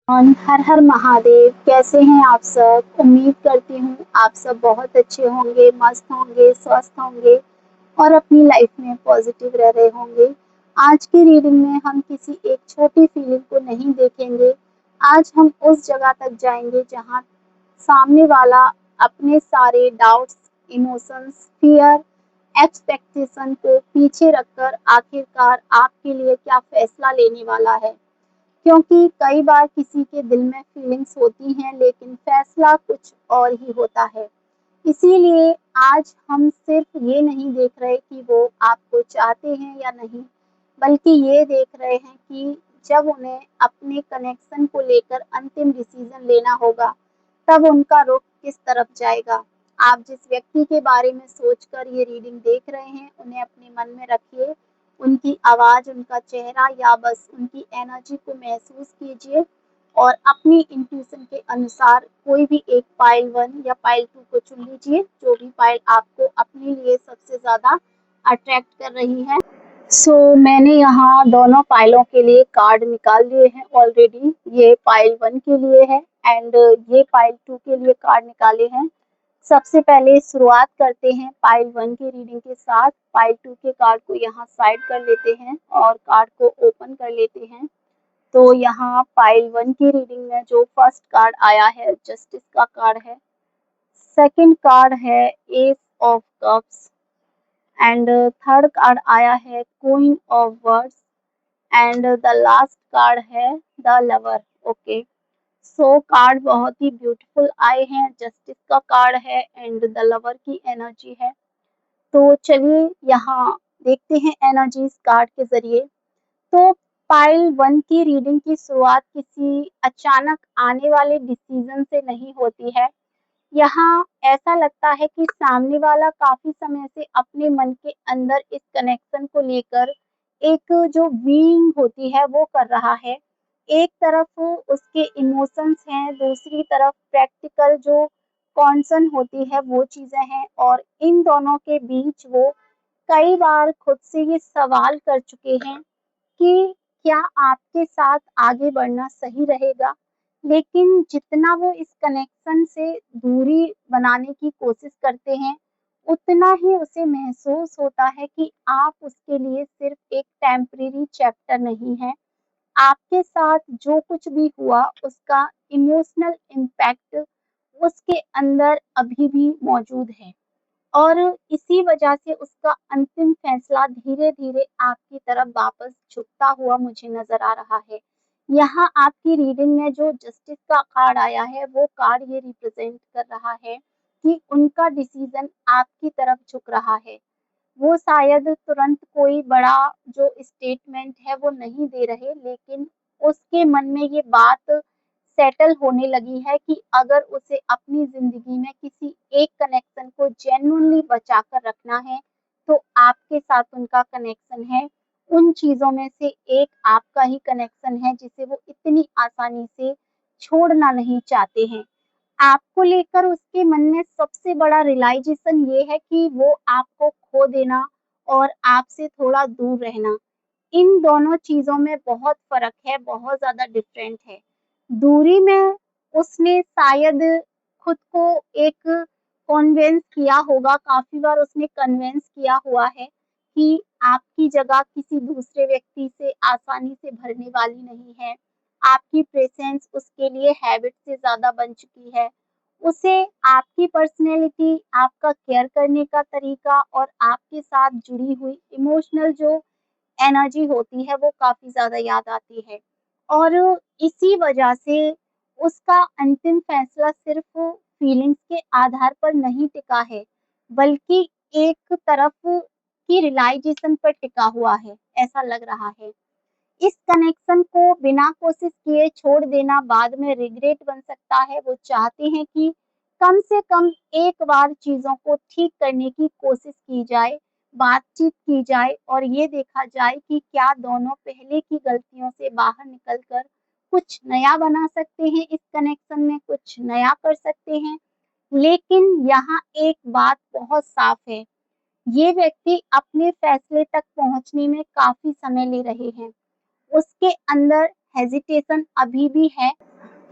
हर हर महादेव। कैसे हैं आप सब? उम्मीद करती हूँ आप सब बहुत अच्छे होंगे, मस्त होंगे, स्वस्थ होंगे और अपनी लाइफ में पॉजिटिव रह रहे होंगे। आज की रीडिंग में हम किसी एक छोटी फीलिंग को नहीं देखेंगे। आज हम उस जगह तक जाएंगे जहाँ सामने वाला अपने सारे डाउट्स, इमोशंस, फियर, एक्सपेक्टेशन को पीछे रखकर आखिरकार आपके लिए क्या फैसला लेने वाला है। क्योंकि कई बार किसी के दिल में फीलिंग्स होती हैं लेकिन फैसला कुछ और ही होता है। इसीलिए आज हम सिर्फ ये नहीं देख रहे कि वो आपको चाहते हैं या नहीं, बल्कि ये देख रहे हैं कि जब उन्हें अपने कनेक्शन को लेकर अंतिम डिसीजन लेना होगा, तब उनका रुख किस तरफ जाएगा। आप जिस व्यक्ति के बारे में सोचकर ये रीडिंग देख रहे हैं, उन्हें अपने मन में रखिए। उनकी आवाज़, उनका चेहरा या बस उनकी एनर्जी को महसूस कीजिए और अपनी इंट्यूशन के अनुसार कोई भी एक पाइल 1 या पाइल 2 को चुन लीजिए, जो भी पाइल आपको अपने लिए सबसे ज़्यादा अट्रैक्ट कर रही है। मैंने यहाँ दोनों पाइलों के लिए कार्ड निकाल लिए हैं ऑलरेडी। ये पाइल 1 के लिए है एंड ये पाइल 2 के लिए कार्ड निकाले हैं। सबसे पहले शुरुआत करते हैं पाइल 1 की रीडिंग के साथ। पाइल 2 के कार्ड को यहाँ साइड कर लेते हैं और कार्ड को ओपन कर लेते हैं। तो यहाँ पाइल 1 की रीडिंग में जो फर्स्ट कार्ड आया है, जस्टिस का कार्ड है। सेकंड कार्ड है S of cups and third card आया है queen of words and the last card है द लवर। ओके, कार्ड बहुत ही ब्यूटीफुल आए हैं। जस्टिस का कार्ड है एंड द लवर की एनर्जी है। तो चलिए यहाँ देखते हैं एनर्जीज कार्ड के जरिए। तो पाइल 1 की रीडिंग की शुरुआत किसी अचानक आने वाले डिसीजन से नहीं होती है। यहाँ ऐसा लगता है कि सामने वाला काफी समय से अपने मन के अंदर इस कनेक्शन को लेकर एक जो वीइंग होती है वो कर रहा है। एक तरफ उसके इमोशंस हैं, दूसरी तरफ प्रैक्टिकल जो कॉन्सर्न होती है वो चीजें हैं, और इन दोनों के बीच वो कई बार खुद से ये सवाल कर चुके हैं कि क्या आपके साथ आगे बढ़ना सही रहेगा। लेकिन जितना वो इस कनेक्शन से दूरी बनाने की कोशिश करते हैं, उतना ही उसे महसूस होता है कि आप उसके लिए सिर्फ एक टेम्परेरी चैप्टर नहीं है। आपके साथ जो कुछ भी हुआ उसका इमोशनल इम्पैक्ट उसके अंदर अभी भी मौजूद है, और इसी वजह से उसका अंतिम फैसला धीरे-धीरे आपकी तरफ वापस झुकता हुआ मुझे नज़र आ रहा है। यहाँ आपकी रीडिंग में जो जस्टिस का कार्ड आया है, वो कार्ड ये रिप्रेजेंट कर रहा है कि उनका डिसीजन आपकी तरफ झुक रहा है। वो शायद तुरंत कोई बड़ा जो स्टेटमेंट है वो नहीं दे रहे, लेकिन उसके मन में ये बात सेटल होने लगी है कि अगर उसे अपनी ज़िंदगी में किसी एक कनेक्शन को जेन्युइनली बचाकर रखना है, तो आपके साथ उनका कनेक्शन है। उन चीज़ों में से एक आपका ही कनेक्शन है जिसे वो इतनी आसानी से छोड़ना नहीं चाहते हैं। आपको लेकर उसके मन में सबसे बड़ा रियलाइज़ेशन ये है कि वो आपको खो देना और आपसे थोड़ा दूर रहना, इन दोनों चीज़ों में बहुत फ़र्क है, बहुत ज़्यादा डिफरेंट है। दूरी में उसने शायद खुद को एक कन्विंस किया होगा, काफ़ी बार उसने कन्विंस किया हुआ है कि आपकी जगह किसी दूसरे व्यक्ति से आसानी से भरने वाली नहीं है। आपकी प्रेज़ेंस उसके लिए हैबिट से ज़्यादा बन चुकी है। उसे आपकी पर्सनैलिटी, आपका केयर करने का तरीका और आपके साथ जुड़ी हुई इमोशनल जो एनर्जी होती है वो काफ़ी ज़्यादा याद आती है, और इसी वजह से उसका अंतिम फैसला सिर्फ फीलिंग्स के आधार पर नहीं टिका है, बल्कि एक तरफ की रियलाइजेशन पर टिका हुआ है, ऐसा लग रहा है। इस कनेक्शन को बिना कोशिश किए छोड़ देना बाद में रिग्रेट बन सकता है। वो चाहते हैं कि कम से कम एक बार चीज़ों को ठीक करने की कोशिश की जाए, बातचीत की जाए और ये देखा जाए कि क्या दोनों पहले की गलतियों से बाहर निकलकर कुछ नया बना सकते हैं, इस कनेक्शन में कुछ नया कर सकते हैं। लेकिन यहाँ एक बात बहुत साफ है, ये व्यक्ति अपने फैसले तक पहुँचने में काफ़ी समय ले रहे हैं। उसके अंदर हेजिटेशन अभी भी है,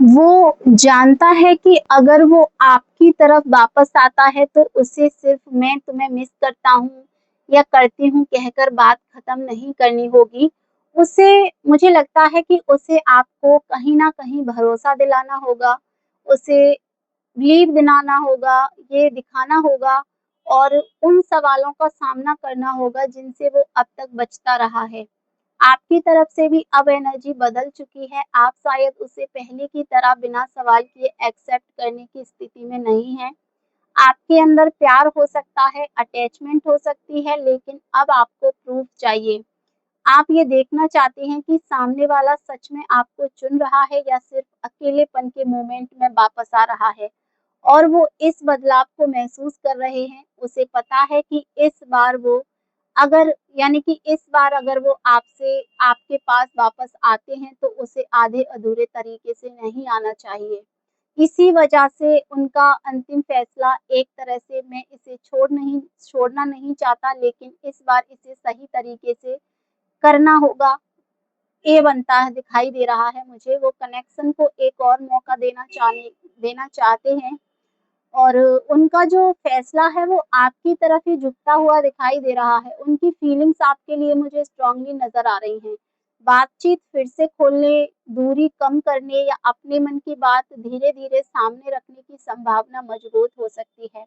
वो जानता है कि अगर वो आपकी तरफ वापस आता है तो उसे सिर्फ मैं तुम्हें मिस करता हूँ या करती हूँ कहकर बात खत्म नहीं करनी होगी। उसे मुझे लगता है कि उसे आपको कहीं न कहीं भरोसा दिलाना होगा, उसे बिलीव दिलाना होगा, ये दिखाना होगा और उन सवालों का सामना करना होगा जिनसे वो अब तक बचता रहा है। आपकी तरफ से भी अब एनर्जी बदल चुकी है, आप शायद उसे पहले की तरह बिना सवाल किए एक्सेप्ट करने की स्थिति में नहीं हैं। आपके अंदर प्यार हो सकता है, अटैचमेंट हो सकती है, लेकिन अब आपको प्रूफ चाहिए। आप ये देखना चाहते हैं कि सामने वाला सच में आपको चुन रहा है या सिर्फ अकेलेपन के मोमेंट में वापस आ रहा है। और वो इस बदलाव को महसूस कर रहे हैं। उसे पता है कि इस बार वो अगर यानी कि इस बार अगर वो आपसे आपके पास वापस आते हैं तो उसे आधे-अधूरे तरीके से नहीं आना चाहिए। इसी वजह से उनका अंतिम फैसला एक तरह से मैं इसे छोड़ना नहीं चाहता लेकिन इस बार इसे सही तरीके से करना होगा, ये बनता है दिखाई दे रहा है मुझे। वो कनेक्शन को एक और मौका देना चाहते हैं और उनका जो फैसला है वो आपकी तरफ ही झुकता हुआ दिखाई दे रहा है। उनकी फीलिंग्स आपके लिए मुझे स्ट्रांगली नज़र आ रही हैं। बातचीत फिर से खोलने, दूरी कम करने या अपने मन की बात धीरे-धीरे सामने रखने की संभावना मजबूत हो सकती है।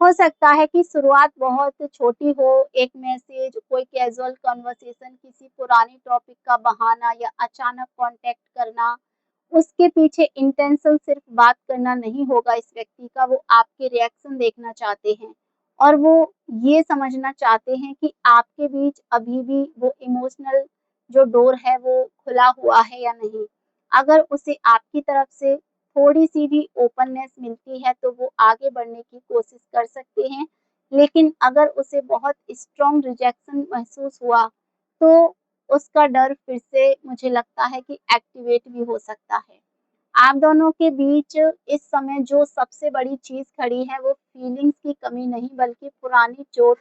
हो सकता है कि शुरुआत बहुत छोटी हो, एक मैसेज, कोई कैज़ुअल कन्वर्सेशन, किसी पुराने टॉपिक का बहाना या अचानक कॉन्टैक्ट करना। उसके पीछे इंटेंशन सिर्फ बात करना नहीं होगा इस व्यक्ति का, वो आपके रिएक्शन देखना चाहते हैं और वो ये समझना चाहते हैं कि आपके बीच अभी भी वो इमोशनल जो डोर है वो खुला हुआ है या नहीं। अगर उसे आपकी तरफ से थोड़ी-सी भी ओपननेस मिलती है तो वो आगे बढ़ने की कोशिश कर सकते हैं। लेकिन अगर उसे बहुत स्ट्रॉन्ग रिजेक्शन महसूस हुआ, तो उसका डर फिर से मुझे लगता है कि एक्टिवेट भी हो सकता है। आप दोनों के बीच इस समय जो सबसे बड़ी चीज़ खड़ी है वो फीलिंग्स की कमी नहीं बल्कि पुरानी चोट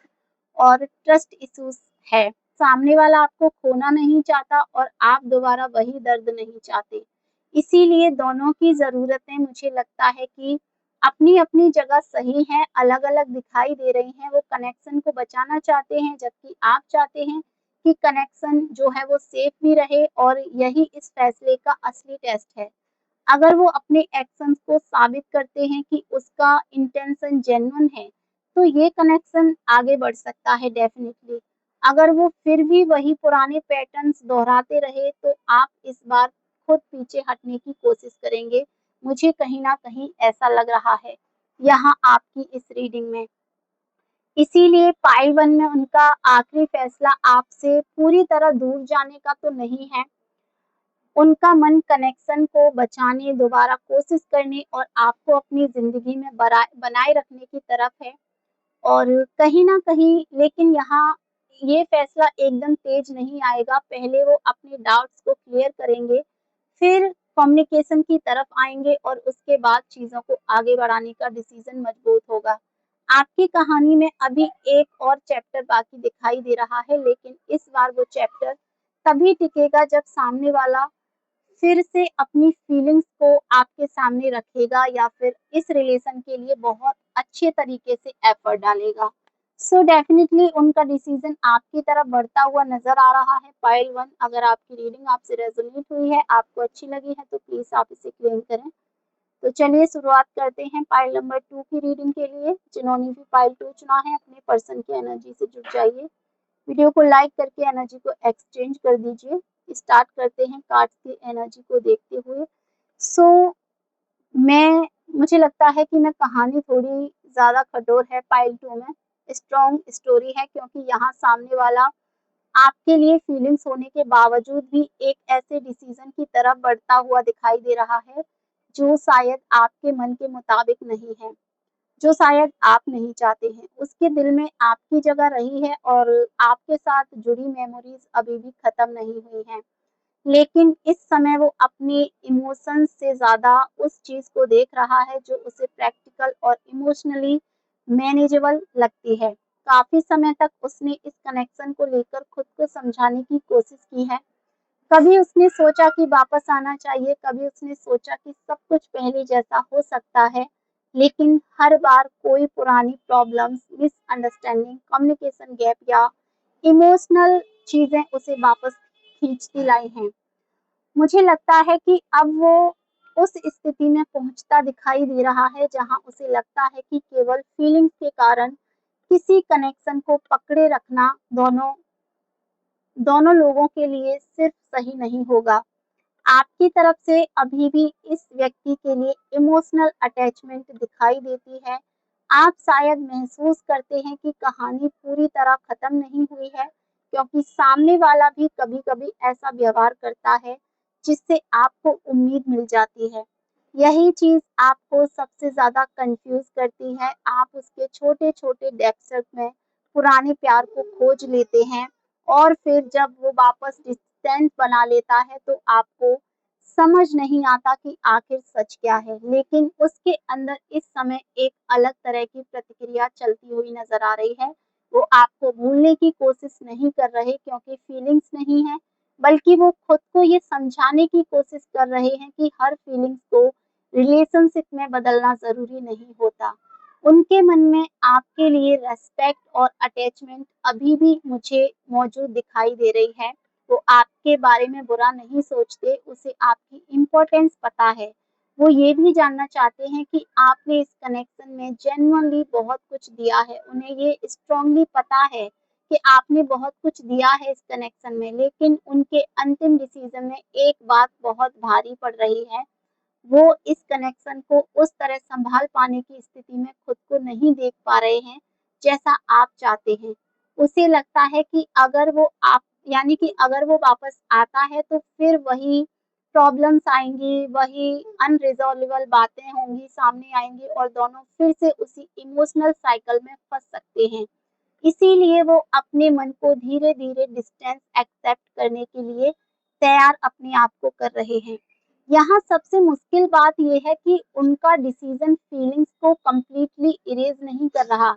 और ट्रस्ट इश्यूज़ है। सामने वाला आपको खोना नहीं चाहता और आप दोबारा वही दर्द नहीं चाहते। इसीलिए दोनों की ज़रूरतें मुझे लगता है कि अपनी-अपनी जगह सही हैं, अलग-अलग दिखाई दे रही हैं। वो कनेक्शन को बचाना चाहते हैं जबकि आप चाहते हैं कि कनेक्शन जो है वो सेफ भी रहे और यही इस फैसले का असली टेस्ट है। अगर वो अपने एक्शंस को साबित करते हैं कि उसका इंटेंशन जेन्युइन है, तो ये कनेक्शन आगे बढ़ सकता है डेफिनिटली। अगर वो फिर भी वही पुराने पैटर्न्स दोहराते रहे, तो आप इस बार खुद पीछे हटने की कोशिश करेंगे। मुझे कहीं न कहीं ऐसा लग रहा है, यहाँ आपकी इस रीडिंग में। इसीलिए पाइल 1 में उनका आखिरी फैसला आपसे पूरी तरह दूर जाने का तो नहीं है, उनका मन कनेक्शन को बचाने, दोबारा कोशिश करने और आपको अपनी ज़िंदगी में बनाए रखने की तरफ है। और कहीं न कहीं लेकिन यहाँ ये फैसला एकदम तेज़ नहीं आएगा, पहले वो अपने डाउट्स को क्लियर करेंगे, फिर कम्युनिकेशन की तरफ आएँगे और उसके बाद चीज़ों को आगे बढ़ाने का डिसीज़न मजबूत होगा। आपकी कहानी में अभी एक और चैप्टर बाकी दिखाई दे रहा है, लेकिन इस बार वो चैप्टर तभी टिकेगा जब सामने वाला फिर से अपनी फीलिंग्स को आपके सामने रखेगा या फिर इस रिलेशन के लिए बहुत अच्छे तरीके से एफर्ट डालेगा। सो डेफिनिटली उनका डिसीजन आपकी तरफ बढ़ता हुआ नज़र आ रहा है। पाइल 1 अगर आपकी रीडिंग आपसे रेज़ोनेट हुई है, आपको अच्छी लगी है तो प्लीज़ आप इसे क्लेम करें। तो चलिए शुरुआत करते हैं पाइल नंबर 2 की रीडिंग के लिए। जिन्होंने भी पाइल 2 चुना है अपने पर्सन की एनर्जी से जुड़ जाइए। वीडियो को लाइक करके एनर्जी को एक्सचेंज कर दीजिए। स्टार्ट करते हैं कार्ड्स की एनर्जी को देखते हुए। सो मैं मुझे लगता है कि मैं कहानी थोड़ी ज़्यादा कठोर है पाइल 2 में। स्ट्रॉन्ग स्टोरी है क्योंकि यहाँ सामने वाला आपके लिए फीलिंग्स होने के बावजूद भी एक ऐसे डिसीज़न की तरफ बढ़ता हुआ दिखाई दे रहा है, जो शायद आपके मन के मुताबिक नहीं है। जो शायद आप नहीं चाहते हैं। उसके दिल में आपकी जगह रही है और आपके साथ जुड़ी मेमोरीज़ अभी भी ख़त्म नहीं हुई हैं। लेकिन इस समय वो अपने इमोशंस से ज़्यादा उस चीज़ को देख रहा है जो उसे प्रैक्टिकल और इमोशनली मैनेजेबल लगती है। काफ़ी समय तक उसने इस कनेक्शन को लेकर खुद को समझाने की कोशिश की है, कभी उसने सोचा कि वापस आना चाहिए, कभी उसने सोचा कि सब कुछ पहले जैसा हो सकता है, लेकिन हर बार कोई पुरानी प्रॉब्लम्स, मिसअंडरस्टैंडिंग, कम्युनिकेशन गैप या इमोशनल चीज़ें उसे वापस खींचती लाई हैं। मुझे लगता है कि अब वो उस स्थिति में पहुंचता दिखाई दे रहा है जहां उसे लगता है कि केवल फीलिंग्स के कारण किसी कनेक्शन को पकड़े रखना दोनों दोनों लोगों के लिए सिर्फ सही नहीं होगा। आपकी तरफ से अभी भी इस व्यक्ति के लिए इमोशनल अटैचमेंट दिखाई देती है। आप शायद महसूस करते हैं कि कहानी पूरी तरह खत्म नहीं हुई है, क्योंकि सामने वाला भी कभी-कभी ऐसा व्यवहार करता है जिससे आपको उम्मीद मिल जाती है। यही चीज़ आपको सबसे ज़्यादा कंफ्यूज करती है। आप उसके छोटे-छोटे डेप्थ में पुराने प्यार को खोज लेते हैं और फिर जब वो वापस डिस्टेंस बना लेता है तो आपको समझ नहीं आता कि आखिर सच क्या है, लेकिन उसके अंदर इस समय एक अलग तरह की प्रतिक्रिया चलती हुई नजर आ रही है। वो आपको भूलने की कोशिश नहीं कर रहे क्योंकि फीलिंग्स नहीं है, बल्कि वो खुद को ये समझाने की कोशिश कर रहे हैं कि हर फीलिंग्स को रिलेशनशिप में बदलना जरूरी नहीं होता। उनके मन में आपके लिए रेस्पेक्ट और अटैचमेंट अभी भी मुझे मौजूद दिखाई दे रही है। वो आपके बारे में बुरा नहीं सोचते, उसे आपकी इम्पोर्टेंस पता है। वो ये भी जानना चाहते हैं कि आपने इस कनेक्शन में जेन्युइनली बहुत कुछ दिया है। उन्हें ये स्ट्रांगली पता है कि आपने बहुत कुछ दिया है इस कनेक्शन में, लेकिन उनके अंतिम डिसीजन में एक बात बहुत भारी पड़ रही है। वो इस कनेक्शन को उस तरह संभाल पाने की स्थिति में खुद को नहीं देख पा रहे हैं जैसा आप चाहते हैं। उसे लगता है कि अगर वो आप यानी कि अगर वो वापस आता है तो फिर वही प्रॉब्लम्स आएंगी, वही अनरिजॉल्वेबल बातें होंगी, सामने आएंगी और दोनों फिर से उसी इमोशनल साइकिल में फंस सकते हैं। इसीलिए वो अपने मन को धीरे धीरे डिस्टेंस एक्सेप्ट करने के लिए तैयार अपने आप को कर रहे हैं। यहाँ सबसे मुश्किल बात यह है कि उनका डिसीजन फीलिंग्स को कंप्लीटली इरेज नहीं कर रहा।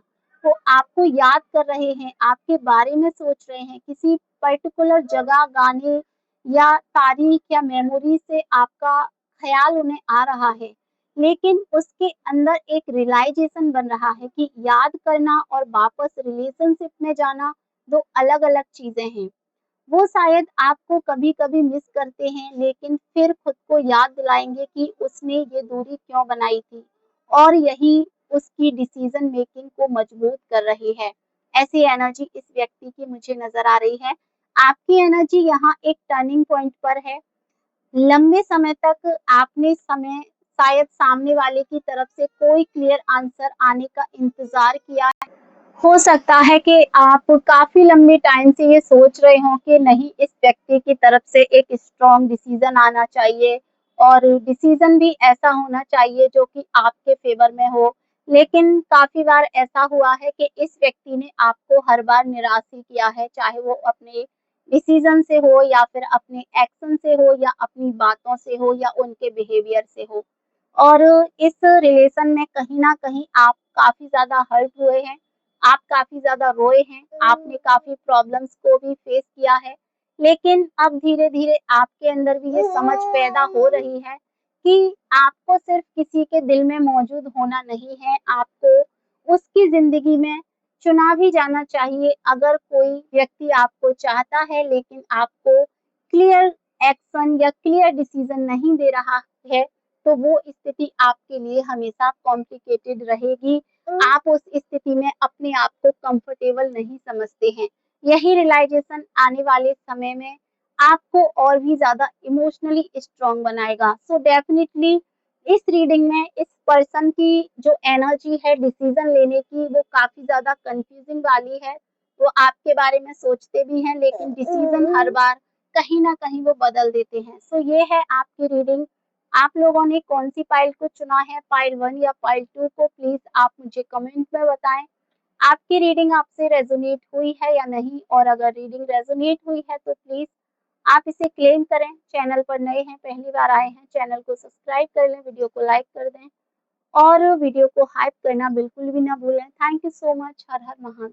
वो आपको याद कर रहे हैं, आपके बारे में सोच रहे हैं, किसी पर्टिकुलर जगह, गाने या तारीख या मेमोरी से आपका ख्याल उन्हें आ रहा है, लेकिन उसके अंदर एक रियलाइजेशन बन रहा है कि याद करना और वापस रिलेशनशिप में जाना दो अलग-अलग चीजें हैं। वो शायद आपको कभी-कभी मिस करते हैं, लेकिन फिर खुद को याद दिलाएंगे कि उसने ये दूरी क्यों बनाई थी और यही उसकी डिसीजन मेकिंग को मजबूत कर रही है। ऐसी एनर्जी इस व्यक्ति की मुझे नजर आ रही है। आपकी एनर्जी यहाँ एक टर्निंग पॉइंट पर है। लंबे समय तक आपने समय शायद सामने वाले की तरफ से कोई क्लियर आंसर आने का इंतजार किया। हो सकता है कि आप काफी लंबे टाइम से ये सोच रहे हो कि नहीं, इस व्यक्ति की तरफ से एक स्ट्रॉन्ग डिसीजन आना चाहिए और डिसीजन भी ऐसा होना चाहिए जो कि आपके फेवर में हो। लेकिन काफी बार ऐसा हुआ है कि इस व्यक्ति ने आपको हर बार निराश ही किया है, चाहे वो अपने डिसीजन से हो या फिर अपने एक्शन से हो या अपनी बातों से हो या उनके बिहेवियर से हो। और इस रिलेशन में कहीं ना कहीं आप काफी ज्यादा हर्ट हुए हैं, आप काफी ज़्यादा रोए हैं, आपने काफ़ी प्रॉब्लम्स को भी फेस किया है, लेकिन अब धीरे-धीरे आपके अंदर भी ये समझ पैदा हो रही है कि आपको सिर्फ किसी के दिल में मौजूद होना नहीं है, आपको उसकी ज़िंदगी में चुना भी जाना चाहिए। अगर कोई व्यक्ति आपको चाहता है लेकिन आपको क्लियर एक्शन या क्लियर डिसीजन नहीं दे रहा है, तो वो स्थिति आपके लिए हमेशा कॉम्प्लिकेटेड रहेगी। आप उस स्थिति में अपने आप को कंफर्टेबल नहीं समझते हैं। यही रियलाइजेशन आने वाले समय में आपको और भी ज़्यादा इमोशनली स्ट्रॉन्ग बनाएगा। सो डेफिनिटली इस रीडिंग में इस पर्सन की जो एनर्जी है डिसीजन लेने की, वो काफ़ी ज़्यादा कंफ्यूजिंग वाली है। वो आपके बारे में सोचते भी हैं लेकिन डिसीजन हर बार कहीं ना कहीं वो बदल देते हैं। सो ये है आपकी रीडिंग। आप लोगों ने कौन सी पाइल को चुना है, पाइल 1 या पाइल 2 को, प्लीज आप मुझे कमेंट में बताएं। आपकी रीडिंग आपसे रेजोनेट हुई है या नहीं, और अगर रीडिंग रेजोनेट हुई है तो प्लीज आप इसे क्लेम करें। चैनल पर नए हैं, पहली बार आए हैं, चैनल को सब्सक्राइब कर लें, वीडियो को लाइक कर दें और वीडियो को हाइप करना बिल्कुल भी ना भूलें। Thank you so much. Her her Mahadev.